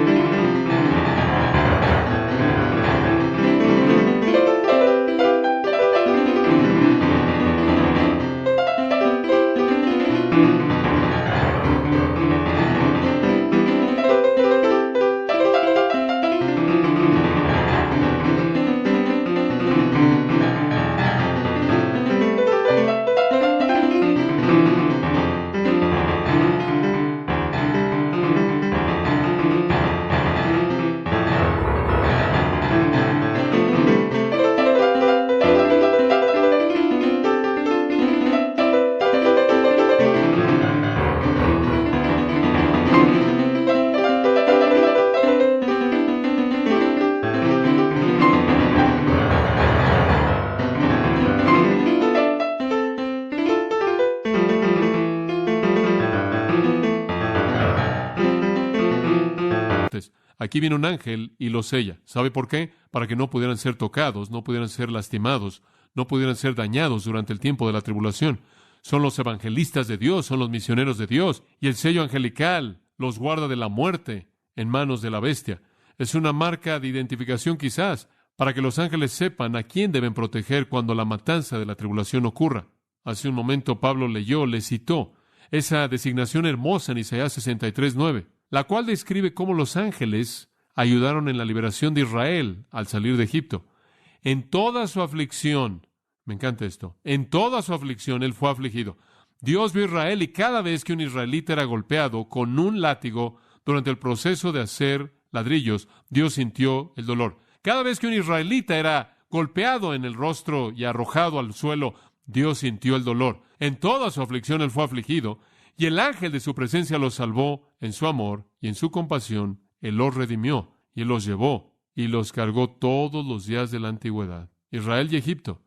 aquí viene un ángel y los sella. ¿Sabe por qué? Para que no pudieran ser tocados, no pudieran ser lastimados, no pudieran ser dañados durante el tiempo de la tribulación. Son los evangelistas de Dios, son los misioneros de Dios, y el sello angelical los guarda de la muerte en manos de la bestia. Es una marca de identificación quizás para que los ángeles sepan a quién deben proteger cuando la matanza de la tribulación ocurra. Hace un momento Pablo le citó esa designación hermosa en Isaías 63:9, la cual describe cómo los ángeles ayudaron en la liberación de Israel al salir de Egipto. En toda su aflicción, me encanta esto, en toda su aflicción él fue afligido. Dios vio a Israel y cada vez que un israelita era golpeado con un látigo durante el proceso de hacer ladrillos, Dios sintió el dolor. Cada vez que un israelita era golpeado en el rostro y arrojado al suelo, Dios sintió el dolor. En toda su aflicción él fue afligido, y el ángel de su presencia los salvó en su amor y en su compasión. Él los redimió y él los llevó y los cargó todos los días de la antigüedad. Israel y Egipto.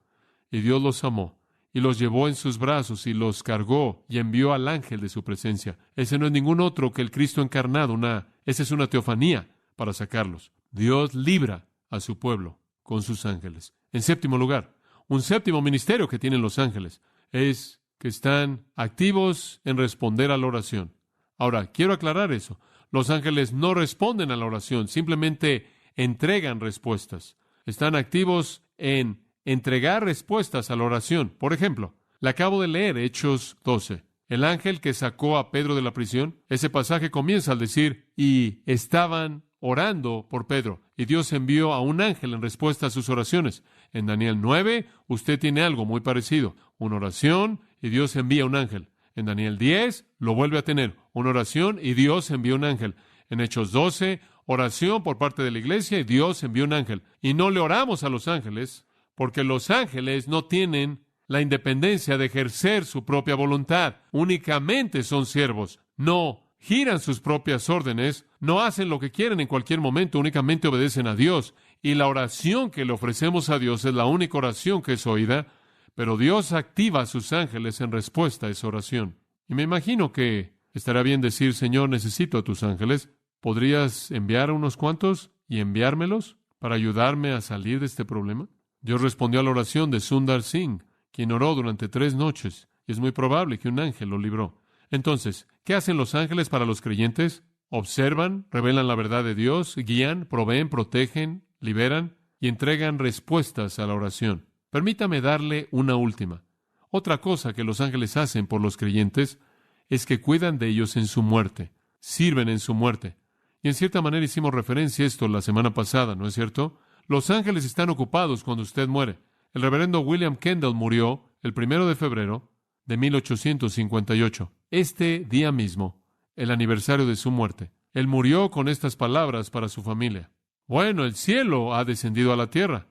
Y Dios los amó y los llevó en sus brazos y los cargó y envió al ángel de su presencia. Ese no es ningún otro que el Cristo encarnado. Esa es una teofanía para sacarlos. Dios libra a su pueblo con sus ángeles. En séptimo lugar, un séptimo ministerio que tienen los ángeles es que están activos en responder a la oración. Ahora, quiero aclarar eso. Los ángeles no responden a la oración, simplemente entregan respuestas. Están activos en entregar respuestas a la oración. Por ejemplo, le acabo de leer Hechos 12. El ángel que sacó a Pedro de la prisión, ese pasaje comienza al decir, y estaban orando por Pedro, y Dios envió a un ángel en respuesta a sus oraciones. En Daniel 9, usted tiene algo muy parecido, una oración, y Dios envía un ángel. En Daniel 10, lo vuelve a tener, una oración, y Dios envía un ángel. En Hechos 12, oración por parte de la iglesia, y Dios envió un ángel. Y no le oramos a los ángeles, porque los ángeles no tienen la independencia de ejercer su propia voluntad. Únicamente son siervos. No giran sus propias órdenes, no hacen lo que quieren en cualquier momento, únicamente obedecen a Dios. Y la oración que le ofrecemos a Dios es la única oración que es oída, pero Dios activa a sus ángeles en respuesta a esa oración. Y me imagino que estará bien decir, Señor, necesito a tus ángeles. ¿Podrías enviar a unos cuantos y enviármelos para ayudarme a salir de este problema? Dios respondió a la oración de Sundar Singh, quien oró durante 3 noches, y es muy probable que un ángel lo libró. Entonces, ¿qué hacen los ángeles para los creyentes? Observan, revelan la verdad de Dios, guían, proveen, protegen, liberan y entregan respuestas a la oración. Permítame darle una última. Otra cosa que los ángeles hacen por los creyentes es que cuidan de ellos en su muerte, sirven en su muerte. Y en cierta manera hicimos referencia a esto la semana pasada, ¿no es cierto? Los ángeles están ocupados cuando usted muere. El reverendo William Kendall murió el 1 de febrero de 1858. Este día mismo, el aniversario de su muerte. Él murió con estas palabras para su familia. Bueno, el cielo ha descendido a la tierra.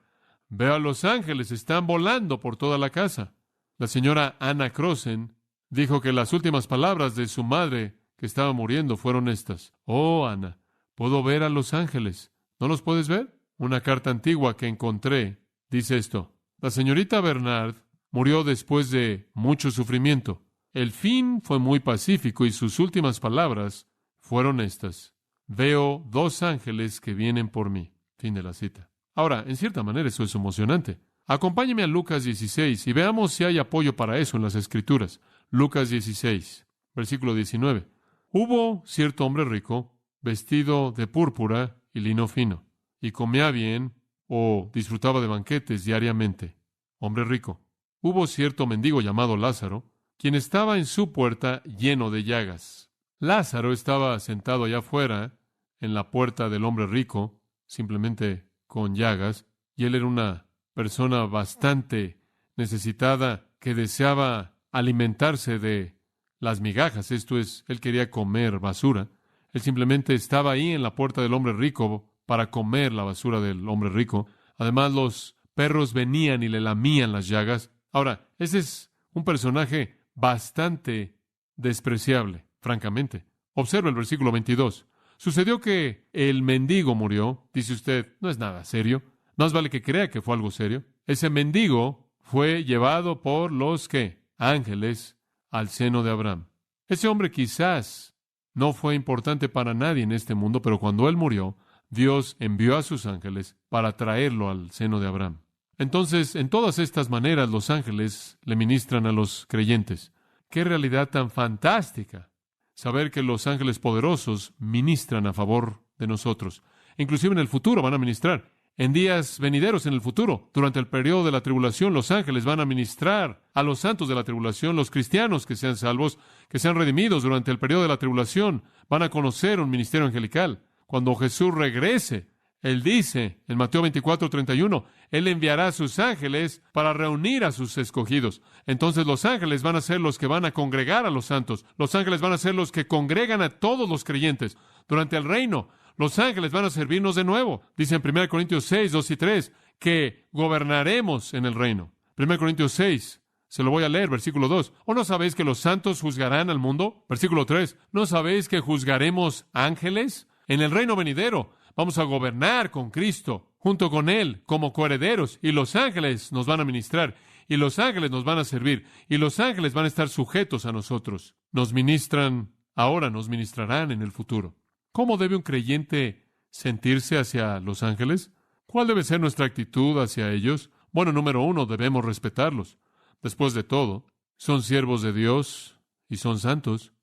Veo a los ángeles, están volando por toda la casa. La señora Anna Crossen dijo que las últimas palabras de su madre que estaba muriendo fueron estas. Oh, Ana, puedo ver a los ángeles. ¿No los puedes ver? Una carta antigua que encontré dice esto. La señorita Bernard murió después de mucho sufrimiento. El fin fue muy pacífico y sus últimas palabras fueron estas. Veo 2 ángeles que vienen por mí. Fin de la cita. Ahora, en cierta manera eso es emocionante. Acompáñeme a Lucas 16 y veamos si hay apoyo para eso en las Escrituras. Lucas 16, versículo 19. Hubo cierto hombre rico, vestido de púrpura y lino fino, y comía bien o disfrutaba de banquetes diariamente. Hombre rico. Hubo cierto mendigo llamado Lázaro, quien estaba en su puerta lleno de llagas. Lázaro estaba sentado allá afuera, en la puerta del hombre rico, simplemente con llagas, y él era una persona bastante necesitada que deseaba alimentarse de las migajas. Esto es, él quería comer basura. Él simplemente estaba ahí en la puerta del hombre rico para comer la basura del hombre rico. Además, los perros venían y le lamían las llagas. Ahora, ese es un personaje bastante despreciable, francamente. Observa el versículo 22. Sucedió que el mendigo murió. Dice usted, no es nada serio. Más vale que crea que fue algo serio. Ese mendigo fue llevado por los ángeles al seno de Abraham. Ese hombre quizás no fue importante para nadie en este mundo, pero cuando él murió, Dios envió a sus ángeles para traerlo al seno de Abraham. Entonces, en todas estas maneras, los ángeles le ministran a los creyentes. ¡Qué realidad tan fantástica! Saber que los ángeles poderosos ministran a favor de nosotros. Inclusive en el futuro van a ministrar. En días venideros en el futuro, durante el periodo de la tribulación, los ángeles van a ministrar a los santos de la tribulación, los cristianos que sean salvos, que sean redimidos durante el periodo de la tribulación, van a conocer un ministerio angelical. Cuando Jesús regrese, Él dice en Mateo 24:31, Él enviará a sus ángeles para reunir a sus escogidos. Entonces los ángeles van a ser los que van a congregar a los santos. Los ángeles van a ser los que congregan a todos los creyentes. Durante el reino, los ángeles van a servirnos de nuevo. Dice en 1 Corintios 6, 2 y 3, que gobernaremos en el reino. 1 Corintios 6, se lo voy a leer, versículo 2. ¿O no sabéis que los santos juzgarán al mundo? Versículo 3, ¿no sabéis que juzgaremos ángeles? En el reino venidero vamos a gobernar con Cristo, junto con Él, como coherederos, y los ángeles nos van a ministrar, y los ángeles nos van a servir, y los ángeles van a estar sujetos a nosotros. Nos ministran ahora, nos ministrarán en el futuro. ¿Cómo debe un creyente sentirse hacia los ángeles? ¿Cuál debe ser nuestra actitud hacia ellos? Bueno, número 1, debemos respetarlos. Después de todo, son siervos de Dios y son santos.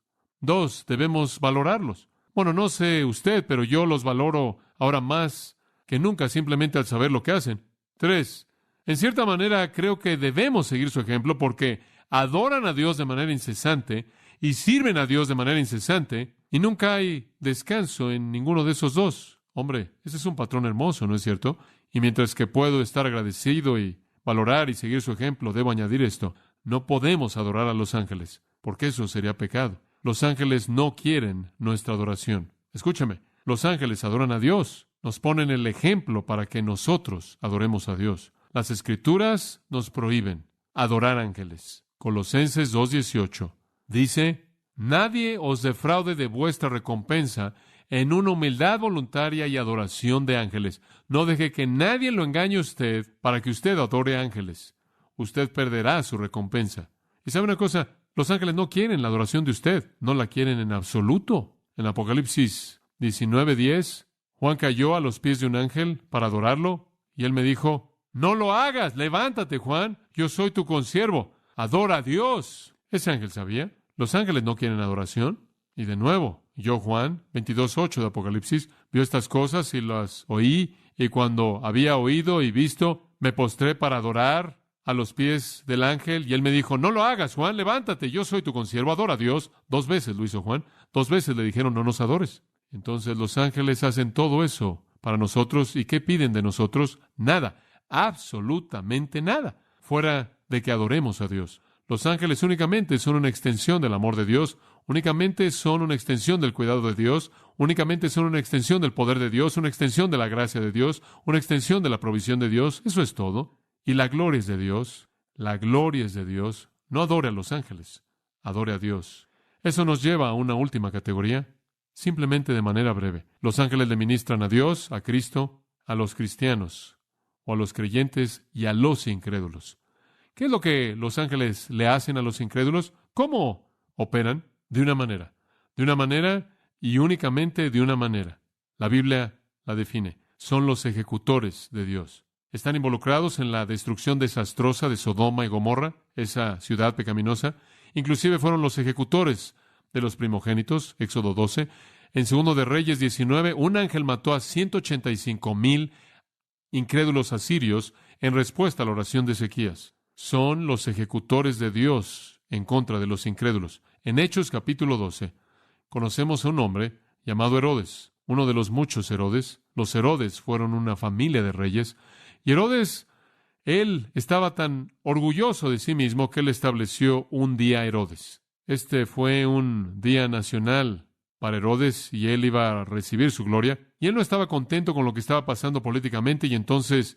2, debemos valorarlos. Bueno, no sé usted, pero yo los valoro ahora más que nunca simplemente al saber lo que hacen. 3, en cierta manera creo que debemos seguir su ejemplo porque adoran a Dios de manera incesante y sirven a Dios de manera incesante y nunca hay descanso en ninguno de esos dos. Hombre, ese es un patrón hermoso, ¿no es cierto? Y mientras que puedo estar agradecido y valorar y seguir su ejemplo, debo añadir esto. No podemos adorar a los ángeles, porque eso sería pecado. Los ángeles no quieren nuestra adoración. Escúchame, los ángeles adoran a Dios. Nos ponen el ejemplo para que nosotros adoremos a Dios. Las Escrituras nos prohíben adorar ángeles. Colosenses 2:18 dice, nadie os defraude de vuestra recompensa en una humildad voluntaria y adoración de ángeles. No deje que nadie lo engañe a usted para que usted adore ángeles. Usted perderá su recompensa. ¿Y sabe una cosa? Los ángeles no quieren la adoración de usted. No la quieren en absoluto. En Apocalipsis 19:10, Juan cayó a los pies de un ángel para adorarlo y él me dijo, no lo hagas, levántate, Juan, yo soy tu consiervo, adora a Dios. Ese ángel sabía. Los ángeles no quieren adoración. Y de nuevo, yo, Juan 22:8 de Apocalipsis, vio estas cosas y las oí, y cuando había oído y visto, me postré para adorar a los pies del ángel, y él me dijo, no lo hagas, Juan, levántate, yo soy tu consiervo, adora a Dios. 2 veces lo hizo Juan, 2 veces le dijeron, no nos adores. Entonces los ángeles hacen todo eso para nosotros, ¿y qué piden de nosotros? Nada, absolutamente nada, fuera de que adoremos a Dios. Los ángeles únicamente son una extensión del amor de Dios, únicamente son una extensión del cuidado de Dios, únicamente son una extensión del poder de Dios, una extensión de la gracia de Dios, una extensión de la provisión de Dios. Eso es todo. Y la gloria es de Dios. La gloria es de Dios. No adore a los ángeles, adore a Dios. Eso nos lleva a una última categoría, simplemente de manera breve. Los ángeles le ministran a Dios, a Cristo, a los cristianos, o a los creyentes y a los incrédulos. ¿Qué es lo que los ángeles le hacen a los incrédulos? ¿Cómo operan? De una manera y únicamente de una manera. La Biblia la define. Son los ejecutores de Dios. Están involucrados en la destrucción desastrosa de Sodoma y Gomorra, esa ciudad pecaminosa. Inclusive fueron los ejecutores de los primogénitos, Éxodo 12. En 2 de Reyes 19, un ángel mató a 185,000 incrédulos asirios en respuesta a la oración de Ezequías. Son los ejecutores de Dios en contra de los incrédulos. En Hechos capítulo 12, conocemos a un hombre llamado Herodes, uno de los muchos Herodes. Los Herodes fueron una familia de reyes. Y Herodes, él estaba tan orgulloso de sí mismo que él estableció un día Herodes. Este fue un día nacional para Herodes y él iba a recibir su gloria. Y él no estaba contento con lo que estaba pasando políticamente y entonces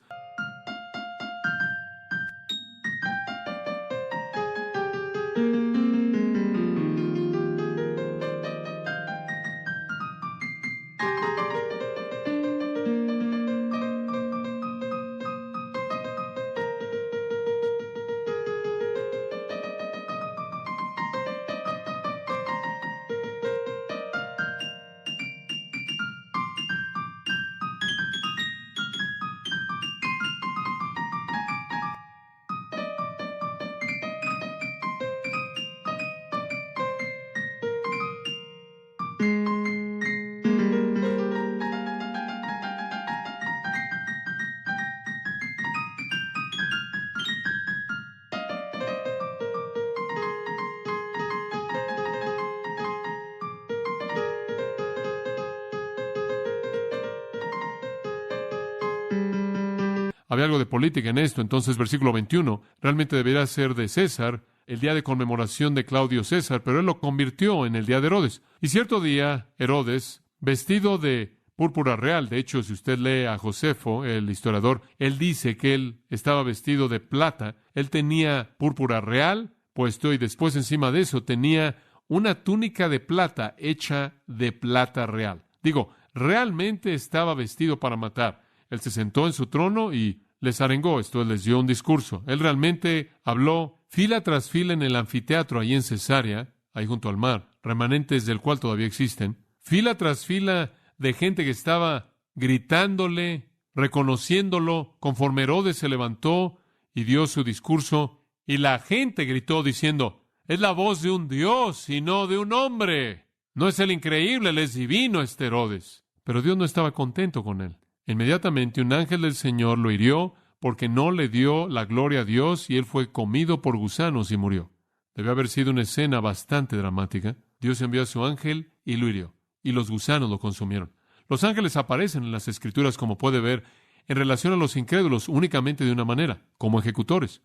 Había algo de política en esto. Entonces, versículo 21, realmente debería ser de César, el día de conmemoración de Claudio César, pero él lo convirtió en el día de Herodes. Y cierto día, Herodes, vestido de púrpura real, de hecho, si usted lee a Josefo, el historiador, él dice que él estaba vestido de plata, él tenía púrpura real puesto y después encima de eso tenía una túnica de plata hecha de plata real. Digo, realmente estaba vestido para matar. Él se sentó en su trono y les arengó, esto les dio un discurso. Él realmente habló fila tras fila en el anfiteatro ahí en Cesarea, ahí junto al mar, remanentes del cual todavía existen, fila tras fila de gente que estaba gritándole, reconociéndolo, conforme Herodes se levantó y dio su discurso, y la gente gritó diciendo, es la voz de un Dios y no de un hombre. No es el increíble, él es divino, este Herodes. Pero Dios no estaba contento con él. Inmediatamente un ángel del Señor lo hirió porque no le dio la gloria a Dios y él fue comido por gusanos y murió. Debe haber sido una escena bastante dramática. Dios envió a su ángel y lo hirió, y los gusanos lo consumieron. Los ángeles aparecen en las Escrituras, como puede ver, en relación a los incrédulos únicamente de una manera, como ejecutores.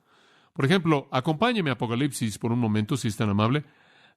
Por ejemplo, acompáñeme a Apocalipsis por un momento, si es tan amable.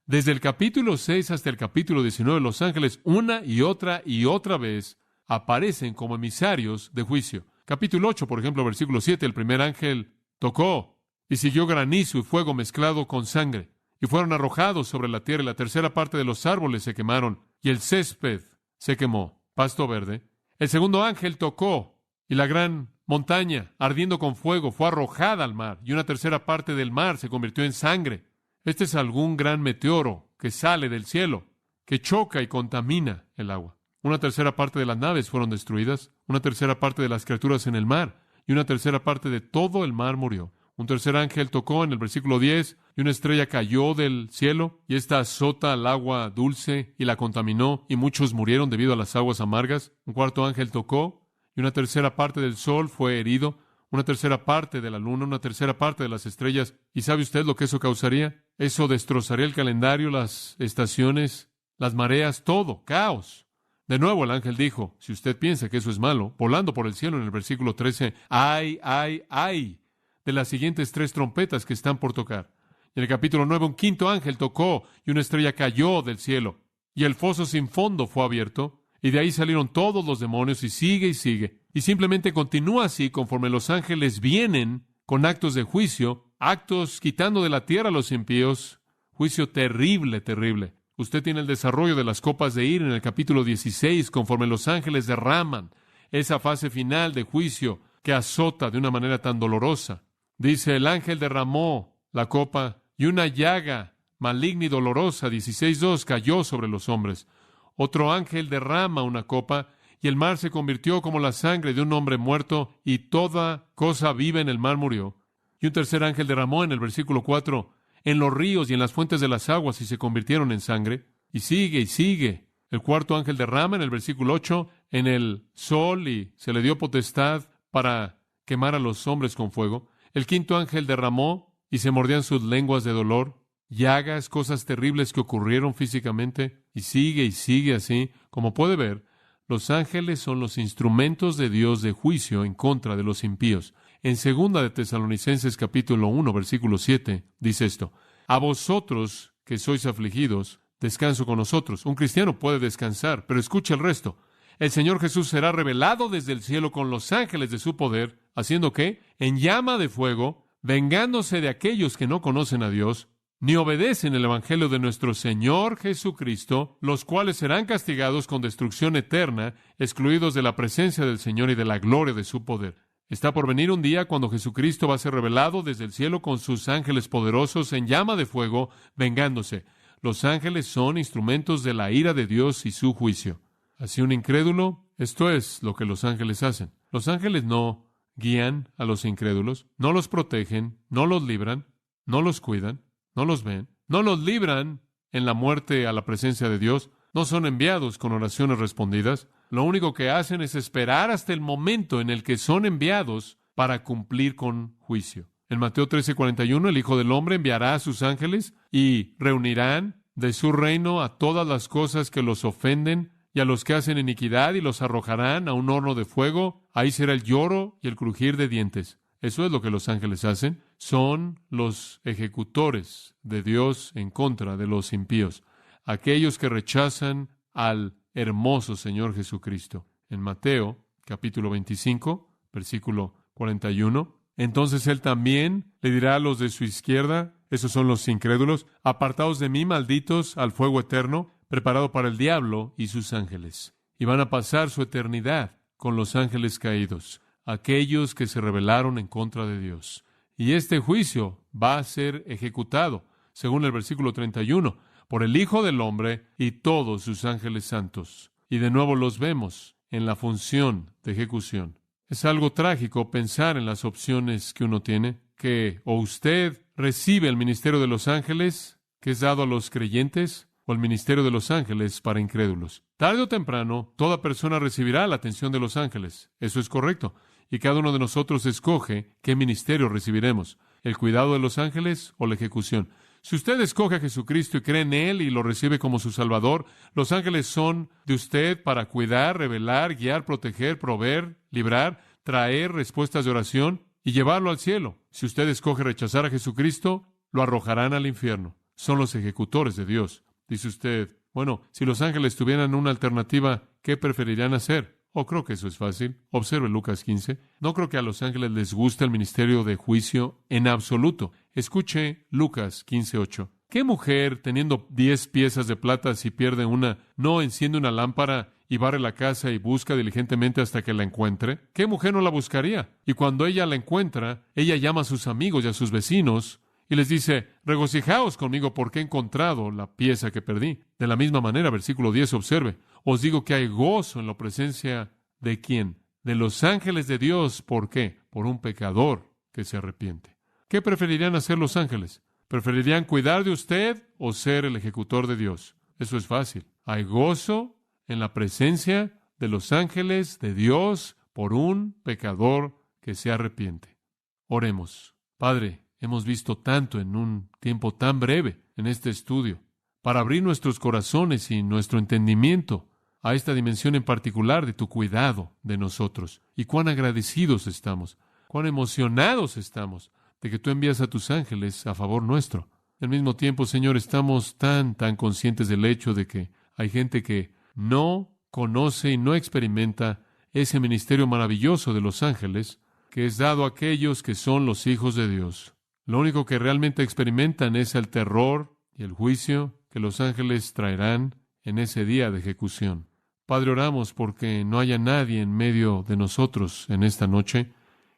Desde el capítulo 6 hasta el capítulo 19, los ángeles una y otra vez aparecen como emisarios de juicio. Capítulo 8, por ejemplo, versículo 7, el primer ángel tocó y siguió granizo y fuego mezclado con sangre, y fueron arrojados sobre la tierra, y la tercera parte de los árboles se quemaron, y el césped se quemó, pasto verde. El segundo ángel tocó, y la gran montaña, ardiendo con fuego, fue arrojada al mar, y una tercera parte del mar se convirtió en sangre. Este es algún gran meteoro que sale del cielo, que choca y contamina el agua. Una tercera parte de las naves fueron destruidas, una tercera parte de las criaturas en el mar, y una tercera parte de todo el mar murió. Un tercer ángel tocó en el versículo 10, y una estrella cayó del cielo, y esta azota al agua dulce y la contaminó, y muchos murieron debido a las aguas amargas. Un cuarto ángel tocó, y una tercera parte del sol fue herido, una tercera parte de la luna, una tercera parte de las estrellas. ¿Y sabe usted lo que eso causaría? Eso destrozaría el calendario, las estaciones, las mareas, todo, caos. De nuevo el ángel dijo, si usted piensa que eso es malo, volando por el cielo en el versículo 13, ¡ay, ay, ay! De las siguientes tres trompetas que están por tocar. En el capítulo 9, un quinto ángel tocó y una estrella cayó del cielo. Y el foso sin fondo fue abierto, y de ahí salieron todos los demonios, y sigue, y simplemente continúa así conforme los ángeles vienen con actos de juicio, actos quitando de la tierra a los impíos, juicio terrible, terrible. Usted tiene el desarrollo de las copas de ira en el capítulo 16, conforme los ángeles derraman esa fase final de juicio que azota de una manera tan dolorosa. Dice, el ángel derramó la copa y una llaga maligna y dolorosa, 16:2, cayó sobre los hombres. Otro ángel derrama una copa y el mar se convirtió como la sangre de un hombre muerto y toda cosa viva en el mar murió. Y un tercer ángel derramó en el versículo 4 en los ríos y en las fuentes de las aguas y se convirtieron en sangre. Y sigue y sigue. El cuarto ángel derrama en el versículo 8 en el sol y se le dio potestad para quemar a los hombres con fuego. El quinto ángel derramó y se mordían sus lenguas de dolor. Llagas, cosas terribles que ocurrieron físicamente. Y sigue así. Como puede ver, los ángeles son los instrumentos de Dios de juicio en contra de los impíos. En 2 de Tesalonicenses capítulo 1, versículo 7, dice esto: a vosotros que sois afligidos, descanso con nosotros. Un cristiano puede descansar, pero escuche el resto. El Señor Jesús será revelado desde el cielo con los ángeles de su poder, ¿haciendo qué? En llama de fuego, vengándose de aquellos que no conocen a Dios, ni obedecen el evangelio de nuestro Señor Jesucristo, los cuales serán castigados con destrucción eterna, excluidos de la presencia del Señor y de la gloria de su poder. Está por venir un día cuando Jesucristo va a ser revelado desde el cielo con sus ángeles poderosos en llama de fuego, vengándose. Los ángeles son instrumentos de la ira de Dios y su juicio. Así un incrédulo, esto es lo que los ángeles hacen. Los ángeles no guían a los incrédulos, no los protegen, no los libran, no los cuidan, no los ven, no los libran en la muerte a la presencia de Dios, no son enviados con oraciones respondidas. Lo único que hacen es esperar hasta el momento en el que son enviados para cumplir con juicio. En Mateo 13:41, el Hijo del Hombre enviará a sus ángeles y reunirán de su reino a todas las cosas que los ofenden y a los que hacen iniquidad, y los arrojarán a un horno de fuego. Ahí será el lloro y el crujir de dientes. Eso es lo que los ángeles hacen. Son los ejecutores de Dios en contra de los impíos, aquellos que rechazan al hermoso Señor Jesucristo. En Mateo, capítulo 25, versículo 41, entonces Él también le dirá a los de su izquierda, esos son los incrédulos, apartaos de mí, malditos, al fuego eterno, preparado para el diablo y sus ángeles. Y van a pasar su eternidad con los ángeles caídos, aquellos que se rebelaron en contra de Dios. Y este juicio va a ser ejecutado, según el versículo 31, por el Hijo del Hombre y todos sus ángeles santos. Y de nuevo los vemos en la función de ejecución. Es algo trágico pensar en las opciones que uno tiene, que o usted recibe el ministerio de los ángeles, que es dado a los creyentes, o el ministerio de los ángeles para incrédulos. Tarde o temprano, toda persona recibirá la atención de los ángeles. Eso es correcto. Y cada uno de nosotros escoge qué ministerio recibiremos, el cuidado de los ángeles o la ejecución. Si usted escoge a Jesucristo y cree en Él y lo recibe como su Salvador, los ángeles son de usted para cuidar, revelar, guiar, proteger, proveer, librar, traer respuestas de oración y llevarlo al cielo. Si usted escoge rechazar a Jesucristo, lo arrojarán al infierno. Son los ejecutores de Dios. Dice usted, bueno, si los ángeles tuvieran una alternativa, ¿qué preferirían hacer? Creo que eso es fácil. Observe Lucas 15. No creo que a los ángeles les guste el ministerio de juicio en absoluto. Escuche Lucas 15:8. ¿Qué mujer, teniendo 10 piezas de plata, si pierde una, no enciende una lámpara y barre la casa y busca diligentemente hasta que la encuentre? ¿Qué mujer no la buscaría? Y cuando ella la encuentra, ella llama a sus amigos y a sus vecinos y les dice, regocijaos conmigo porque he encontrado la pieza que perdí. De la misma manera, versículo 10, observe, os digo que hay gozo en la presencia ¿de quién? De los ángeles de Dios. ¿Por qué? Por un pecador que se arrepiente. ¿Qué preferirían hacer los ángeles? ¿Preferirían cuidar de usted o ser el ejecutor de Dios? Eso es fácil. Hay gozo en la presencia de los ángeles de Dios por un pecador que se arrepiente. Oremos. Padre, hemos visto tanto en un tiempo tan breve en este estudio para abrir nuestros corazones y nuestro entendimiento a esta dimensión en particular de tu cuidado de nosotros. Y cuán agradecidos estamos, cuán emocionados estamos de que tú envías a tus ángeles a favor nuestro. Al mismo tiempo, Señor, estamos tan conscientes del hecho de que hay gente que no conoce y no experimenta ese ministerio maravilloso de los ángeles que es dado a aquellos que son los hijos de Dios. Lo único que realmente experimentan es el terror y el juicio que los ángeles traerán en ese día de ejecución. Padre, oramos porque no haya nadie en medio de nosotros en esta noche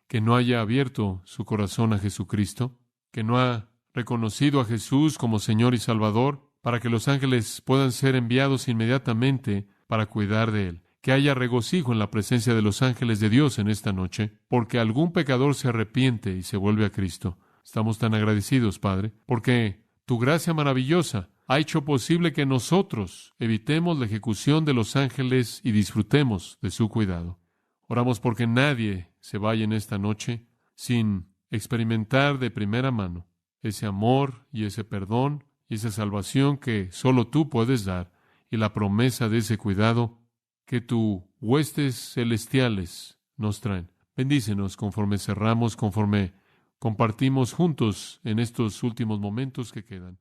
que no haya abierto su corazón a Jesucristo, que no ha reconocido a Jesús como Señor y Salvador, para que los ángeles puedan ser enviados inmediatamente para cuidar de Él. Que haya regocijo en la presencia de los ángeles de Dios en esta noche, porque algún pecador se arrepiente y se vuelve a Cristo. Estamos tan agradecidos, Padre, porque tu gracia maravillosa ha hecho posible que nosotros evitemos la ejecución de los ángeles y disfrutemos de su cuidado. Oramos porque nadie se vaya en esta noche sin experimentar de primera mano ese amor y ese perdón y esa salvación que solo tú puedes dar y la promesa de ese cuidado que tus huestes celestiales nos traen. Bendícenos conforme cerramos, conforme compartimos juntos en estos últimos momentos que quedan.